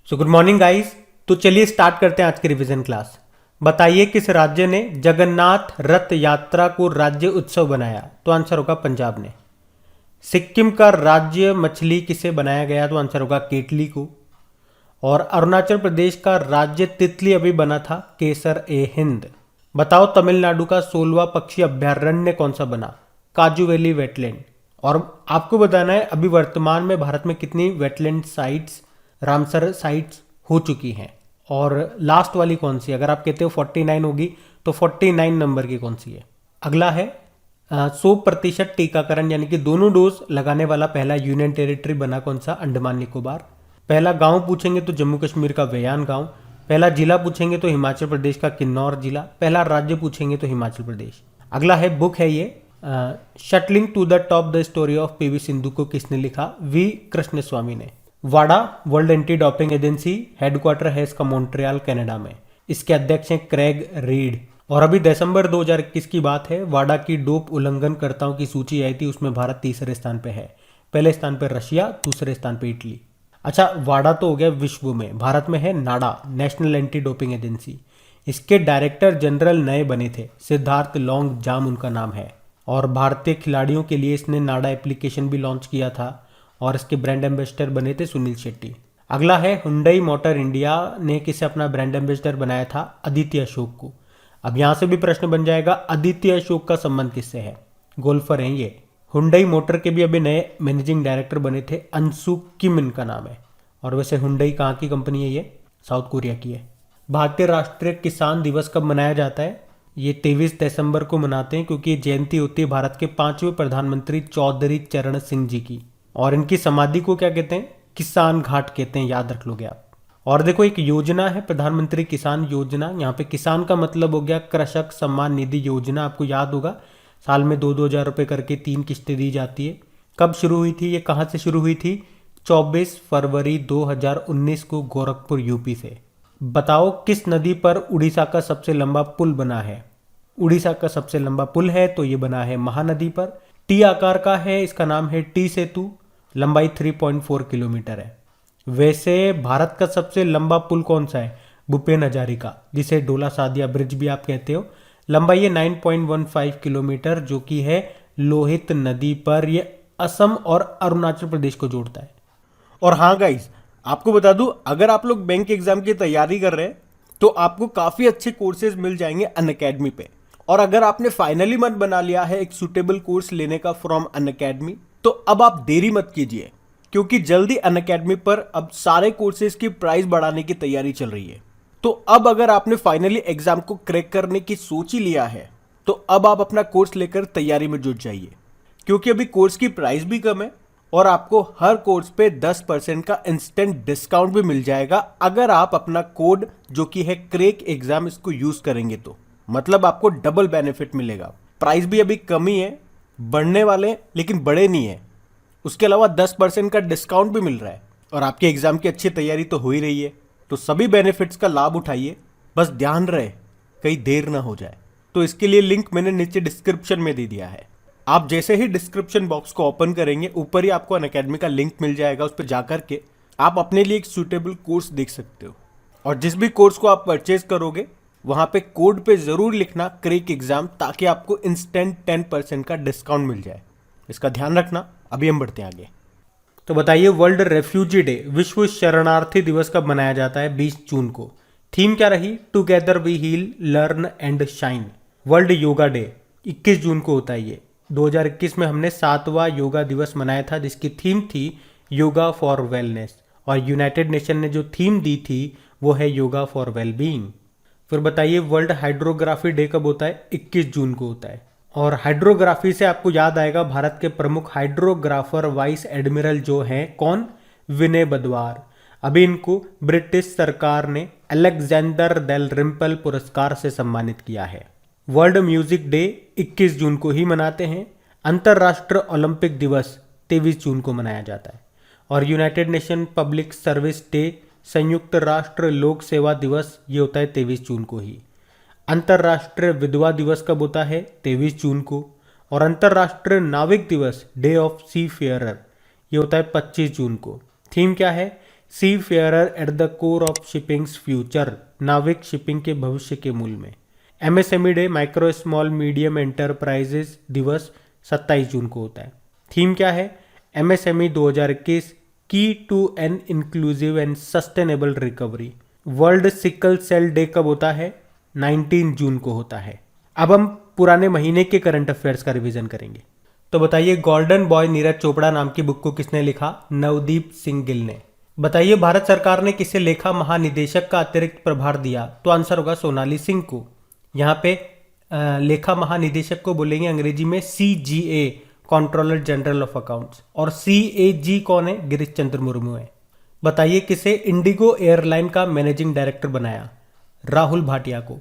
So good morning guys. तो चलिए start करते हैं आज की रिवीजन क्लास। बताइए किस राज्य ने जगन्नाथ रथ यात्रा को राज्य उत्सव बनाया? तो आंसर होगा पंजाब ने। सिक्किम का राज्य मछली किसे बनाया गया? तो आंसर होगा केटली को। और अरुणाचल प्रदेश का राज्य तितली अभी बना था केसर ए हिंद। बताओ तमिलनाडु का 16वां पक्षी अभ्यारण्य कौन सा बना? काजू वैली वेटलैंड। और आपको बताना है अभी वर्तमान में भारत में कितनी वेटलैंड साइट्स, रामसर साइट्स हो चुकी हैं। और लास्ट वाली कौन सी? अगर आप कहते हो 49 होगी तो 49 नंबर की कौन सी है? अगला है 100% टीकाकरण यानी कि दोनों डोज लगाने वाला पहला यूनियन टेरिटरी बना कौन सा? अंडमान निकोबार। पहला गांव पूछेंगे तो जम्मू कश्मीर का वेयान गांव। पहला जिला पूछेंगे तो हिमाचल प्रदेश का किन्नौर जिला। पहला राज्य पूछेंगे तो हिमाचल प्रदेश। अगला है बुक है ये shuttling to the top the story of PV Sindhu को किसने लिखा? वी कृष्ण स्वामी ने। वाडा world anti doping agency headquarter है इसका मॉन्ट्रियल कनाडा में। इसके अध्यक्ष हैं क्रेग रीड। और अभी दिसंबर 2021 की बात है, वाडा की डोप उल्लंघनकर्ताओं की सूची आई थी, उसमें भारत तीसरे स्थान पे है। पहले स्थान पे रशिया, दूसरे स्थान पे इटली। अच्छा, वाडा तो हो गया विश्व में, भारत में है नाडा नेशनल एंटी डोपिंग एजेंसी। इसके डायरेक्टर जनरल नए बने थे, सिद्धार्थ लॉन्ग जाम उनका नाम है। और भारतीय खिलाड़ियों के लिए इसने नाडा एप्लीकेशन भी लॉन्च किया था और इसके ब्रांड एम्बेसडर बने थे सुनील शेट्टी। अगला है हुंडई मोटर इंडिया ने किसे अपना ब्रांड एम्बेसडर बनाया था? अदिति अशोक को। अब यहां से भी प्रश्न बन जाएगा अदिति अशोक का संबंध किससे है? गोल्फर हैं ये। हुंडई मोटर के भी अभी नए मैनेजिंग डायरेक्टर बने थे, अंशु किम इनका नाम है। और वैसे हुंडई कहाँ की कंपनी है? ये साउथ कोरिया की है। भारतीय राष्ट्रीय किसान दिवस कब मनाया जाता है? ये 23 दिसंबर को मनाते हैं क्योंकि जयंती होती है भारत के 5वें प्रधानमंत्री चौधरी चरण सिंह जी की। और इनकी समाधि को क्या कहते हैं? किसान घाट कहते हैं, याद रख लोगे आप। और देखो एक योजना है प्रधानमंत्री किसान योजना। यहाँ पे किसान का मतलब हो गया कृषक सम्मान निधि योजना। आपको याद होगा साल में 2-2 हज़ार रुपये करके 3 किस्तें दी जाती है। कब शुरू हुई थी? ये कहाँ से शुरू हुई थी? 24 फरवरी 2019 को गोरखपुर यूपी से। बताओ किस नदी पर उड़ीसा का सबसे लंबा पुल बना है? उड़ीसा का सबसे लंबा पुल है तो ये बना है महानदी पर। टी आकार का है, इसका नाम है टी सेतु। लंबाई 3.4 किलोमीटर है। वैसे भारत का सबसे लंबा पुल कौन सा है? भूपेन हजारिका, जिसे डोला सादिया ब्रिज भी आप कहते हो। लंबाई है 9.15 किलोमीटर, जो कि है लोहित नदी पर। ये असम और अरुणाचल प्रदेश को जोड़ता है। और हाँ गाइस, आपको बता दूं, अगर आप लोग बैंक एग्जाम की तैयारी कर रहे हैं तो आपको काफी अच्छे कोर्सेज मिल जाएंगे अनअकैडमी पे। और अगर आपने फाइनली मन बना लिया है एक सुटेबल कोर्स लेने का फ्रॉम अनअकैडमी, तो अब आप देरी मत कीजिए, क्योंकि जल्दी अनअकैडमी पर अब सारे कोर्सेज की प्राइस बढ़ाने की तैयारी चल रही है। तो अब अगर आपने फाइनली एग्जाम को क्रैक करने की सोच ही लिया है तो अब आप अपना कोर्स लेकर तैयारी में जुट जाइए, क्योंकि अभी कोर्स की प्राइस भी कम है और आपको हर कोर्स पे 10% का इंस्टेंट डिस्काउंट भी मिल जाएगा अगर आप अपना कोड जो कि है क्रैक एग्जाम इसको यूज करेंगे तो। मतलब आपको डबल बेनिफिट मिलेगा। प्राइस भी अभी कम ही है, बढ़ने वाले लेकिन बड़े नहीं है। उसके अलावा 10% का डिस्काउंट भी मिल रहा है और आपके एग्जाम की अच्छी तैयारी तो हो ही रही है। तो सभी बेनिफिट्स का लाभ उठाइए, बस ध्यान रहे कहीं देर ना हो जाए। तो इसके लिए लिंक मैंने नीचे डिस्क्रिप्शन में दे दिया है। आप जैसे ही डिस्क्रिप्शन बॉक्स को ओपन करेंगे ऊपर ही आपको अनअकैडमी का लिंक मिल जाएगा। उस पर जाकर के आप अपने लिए एक सूटेबल कोर्स देख सकते हो। और जिस भी कोर्स को आप परचेज करोगे वहां पे कोड पे जरूर लिखना क्रैक एग्जाम, ताकि आपको इंस्टेंट 10% का डिस्काउंट मिल जाए। इसका ध्यान रखना। अभी हम बढ़ते हैं आगे। तो बताइए वर्ल्ड रेफ्यूजी डे, विश्व शरणार्थी दिवस कब मनाया जाता है? 20 जून को। थीम क्या रही? Together we heal learn and shine. World yoga day 21 जून को होता है। ये 2021 में हमने 7वां योगा दिवस मनाया था, जिसकी थीम थी योगा फॉर वेलनेस। और यूनाइटेड नेशन ने जो थीम दी थी वो है योगा फॉर वेलबींग। फिर बताइए वर्ल्ड हाइड्रोग्राफी डे कब होता है? 21 जून को होता है। और हाइड्रोग्राफी से आपको याद आएगा भारत के प्रमुख हाइड्रोग्राफर वाइस एडमिरल जो हैं कौन? विनय बदवार। अभी इनको ब्रिटिश सरकार ने अलेक्जेंडर डेल रिम्पल पुरस्कार से सम्मानित किया है। वर्ल्ड म्यूजिक डे 21 जून को ही मनाते हैं। अंतर्राष्ट्रीय ओलंपिक दिवस 23 जून को मनाया जाता है। और United nation public service day, संयुक्त राष्ट्र लोक सेवा दिवस, ये होता है 23 जून को ही। अंतर्राष्ट्रीय विधवा दिवस कब होता है? 23 जून को। और अंतर्राष्ट्रीय नाविक दिवस, डे ऑफ सी फेयरर, ये होता है 25 जून को। थीम क्या है? Seafarers at the core of shipping's future, नाविक शिपिंग के भविष्य के मूल में। MSME day, micro small medium enterprises दिवस 27 जून को होता है। थीम क्या है? एमएसएमई 2021 की to an inclusive and sustainable recovery. World sickle cell day कब होता है? 19 जून को होता है। अब हम पुराने महीने के करंट अफेयर्स का रिवीजन करेंगे। तो बताइए, गोल्डन बॉय नीरज चोपड़ा नाम की बुक को किसने लिखा? नवदीप सिंह गिल ने। बताइए, भारत सरकार ने किसे लेखा महानिदेशक का अतिरिक्त प्रभार दिया? तो आंसर होगा सोनाली सिंह को। यहाँ पे लेखा महानिदेशक को बोलेंगे अंग्रेजी में CGA, controller general of accounts, और CAG कौन है? गिरीश चंद्र मुर्मू है। बताइए, किसे इंडिगो एयरलाइन का मैनेजिंग डायरेक्टर बनाया? राहुल भाटिया को।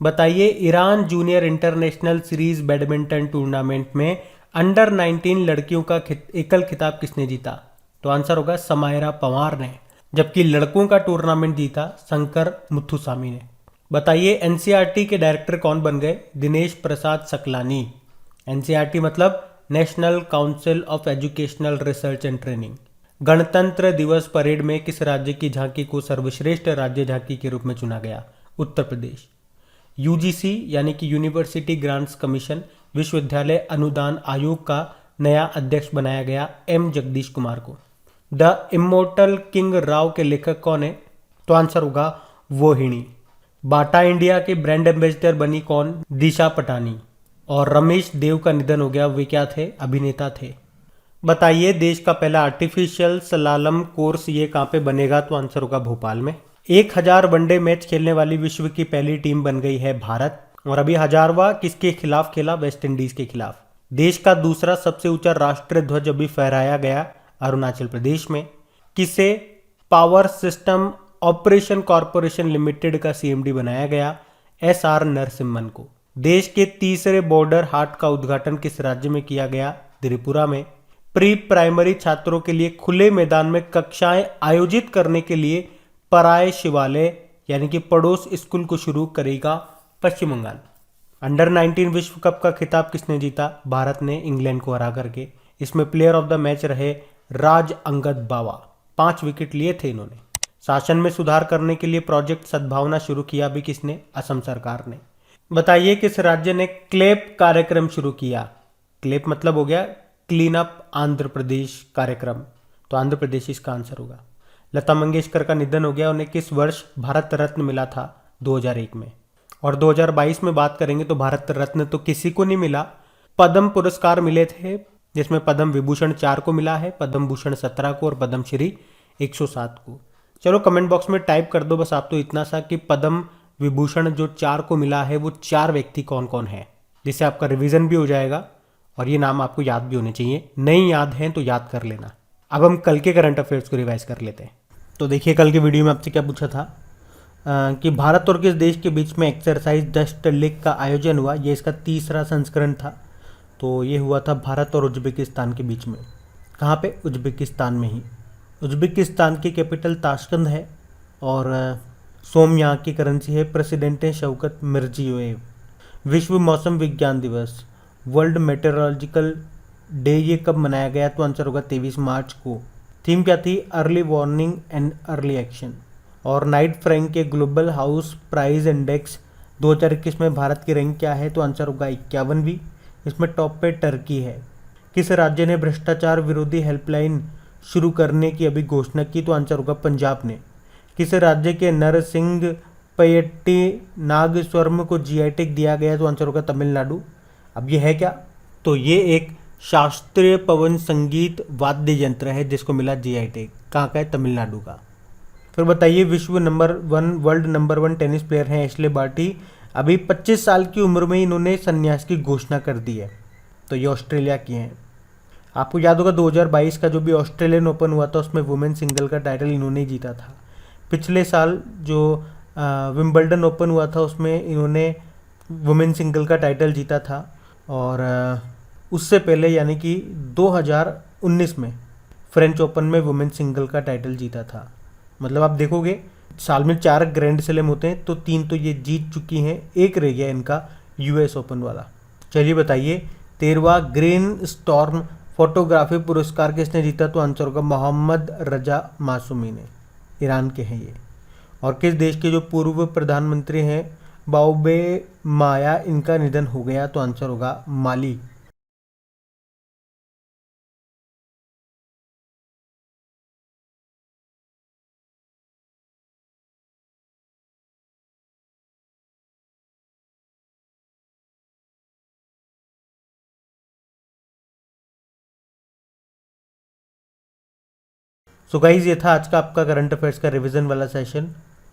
बताइए, Iran junior international series badminton tournament में अंडर 19 लड़कियों का एकल खिताब किसने जीता? तो आंसर होगा समायरा पंवार ने। जबकि लड़कों का टूर्नामेंट जीता शंकर मुथुसामी ने। बताइए, एनसीईआरटी के डायरेक्टर कौन बन गए? दिनेश प्रसाद सकलानी। एनसीईआरटी मतलब national council of educational research and training. गणतंत्र दिवस परेड में किस राज्य की झांकी को सर्वश्रेष्ठ राज्य झांकी के रूप में चुना गया? उत्तर प्रदेश। यूजीसी यानी कि यूनिवर्सिटी ग्रांट्स कमीशन, विश्वविद्यालय अनुदान आयोग का नया अध्यक्ष बनाया गया एम जगदीश कुमार को। द इमोर्टल किंग राव के लेखक कौन है? तो आंसर होगा वोहिणी। बाटा इंडिया के ब्रांड एम्बेसडर बनी कौन? दिशा पटानी। और रमेश देव का निधन हो गया, वे क्या थे? अभिनेता थे। बताइए, देश का पहला आर्टिफिशियल स्लालम कोर्स ये कहाँ पे बनेगा? तो आंसर होगा भोपाल में। 1000 वनडे मैच खेलने वाली विश्व की पहली टीम बन गई है भारत। और अभी 1000वां किसके खिलाफ खेला? वेस्ट इंडीज के खिलाफ। देश का दूसरा सबसे ऊंचा राष्ट्रीय ध्वज अभी फहराया गया अरुणाचल प्रदेश में। किसे power system operation corporation limited का CMD बनाया गया? SR नरसिम्हन को। देश के तीसरे बॉर्डर हाट का उद्घाटन किस राज्य में किया गया? त्रिपुरा में। प्री प्राइमरी छात्रों के लिए खुले मैदान में कक्षाएं आयोजित करने के लिए पराय शिवालय यानी कि पड़ोस स्कूल को शुरू करेगा पश्चिम बंगाल। अंडर 19 विश्व कप का खिताब किसने जीता? भारत ने इंग्लैंड को हरा करके। इसमें प्लेयर ऑफ द मैच रहे राज अंगद बावा, 5 विकेट लिए थे इन्होंने। शासन में सुधार करने के लिए प्रोजेक्ट सद्भावना शुरू किया भी किसने? असम सरकार ने। बताइए, किस राज्य ने क्लेप कार्यक्रम शुरू किया? क्लेप मतलब हो गया क्लीन अप आंध्र प्रदेश कार्यक्रम, तो आंध्र प्रदेश इसका आंसर होगा। लता मंगेशकर का निधन हो गया, उन्हें किस वर्ष भारत रत्न मिला था? 2001 में। और 2022 में बात करेंगे तो भारत रत्न तो किसी को नहीं मिला, पद्म पुरस्कार मिले थे, जिसमें पद्म विभूषण 4 को मिला है, पद्म भूषण 17 को और पद्म श्री 107 को। चलो कमेंट बॉक्स में टाइप कर दो बस आप तो इतना सा कि पद्म विभूषण जो 4 को मिला है वो 4 व्यक्ति कौन कौन है, जिससे आपका रिवीजन भी हो जाएगा और ये नाम आपको याद भी होने चाहिए। नहीं याद हैं तो याद कर लेना। अब हम कल के करंट अफेयर्स को रिवाइज कर लेते हैं। तो देखिए, कल के वीडियो में आपसे क्या पूछा था कि भारत और किस देश के बीच में एक्सरसाइज जस्ट लीग का आयोजन हुआ? ये इसका तीसरा संस्करण था। तो ये हुआ था भारत और उज्बेकिस्तान के बीच में। कहाँ पे? उज्बेकिस्तान में ही। उज्बेकिस्तान की कैपिटल ताशकंद है और सोम यहाँ की करेंसी है। प्रेसिडेंट है शौकत मिर्जियोयेव। विश्व मौसम विज्ञान दिवस, वर्ल्ड मेटेरोलॉजिकल डे, ये कब मनाया गया? तो आंसर होगा 23 मार्च को। थीम क्या थी? Early warning and early action. और नाइट फ्रैंक के ग्लोबल हाउस प्राइस इंडेक्स 2021 में भारत की रैंक क्या है? तो आंसर होगा 51वीं। इसमें टॉप पे टर्की है। किस राज्य ने भ्रष्टाचार विरोधी हेल्पलाइन शुरू करने की अभी घोषणा की? तो आंसर होगा पंजाब ने। किस राज्य के नरसिंह पयट्टी नाग स्वरम को GI टैग दिया गया? तो आंसर होगा तमिलनाडु। अब ये है क्या? तो ये एक शास्त्रीय पवन संगीत वाद्य यंत्र है जिसको मिला GI टैग। कहाँ का है? तमिलनाडु का। फिर बताइए, वर्ल्ड नंबर 1 टेनिस प्लेयर हैं एशले बार्टी। अभी 25 साल की उम्र में इन्होंने संन्यास की घोषणा कर दी है। तो ये ऑस्ट्रेलिया की हैं। आपको याद होगा 2022 का जो भी ऑस्ट्रेलियन ओपन हुआ था उसमें वुमेन सिंगल का टाइटल इन्होंने जीता था। पिछले साल जो विंबलडन ओपन हुआ था उसमें इन्होंने वुमेन सिंगल का टाइटल जीता था। और उससे पहले यानी कि 2019 में फ्रेंच ओपन में वुमेन सिंगल का टाइटल जीता था। मतलब आप देखोगे साल में 4 ग्रैंड स्लैम होते हैं तो 3 तो ये जीत चुकी हैं, एक रह गया इनका US ओपन वाला। चलिए बताइए, 13वां ग्रीन स्टॉर्म फोटोग्राफी पुरस्कार किसने जीता? तो आंसर होगा मोहम्मद रजा मासूमी ने, ईरान के हैं ये। और किस देश के जो पूर्व प्रधानमंत्री हैं बाओबे माया, इनका निधन हो गया? तो आंसर होगा माली। सो गाइज, ये था आज का आपका करंट अफेयर्स का रिवीजन वाला सेशन।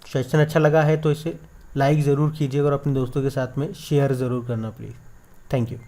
सेशन अच्छा लगा है तो इसे लाइक ज़रूर कीजिएगा और अपने दोस्तों के साथ में शेयर ज़रूर करना प्लीज़। Thank you.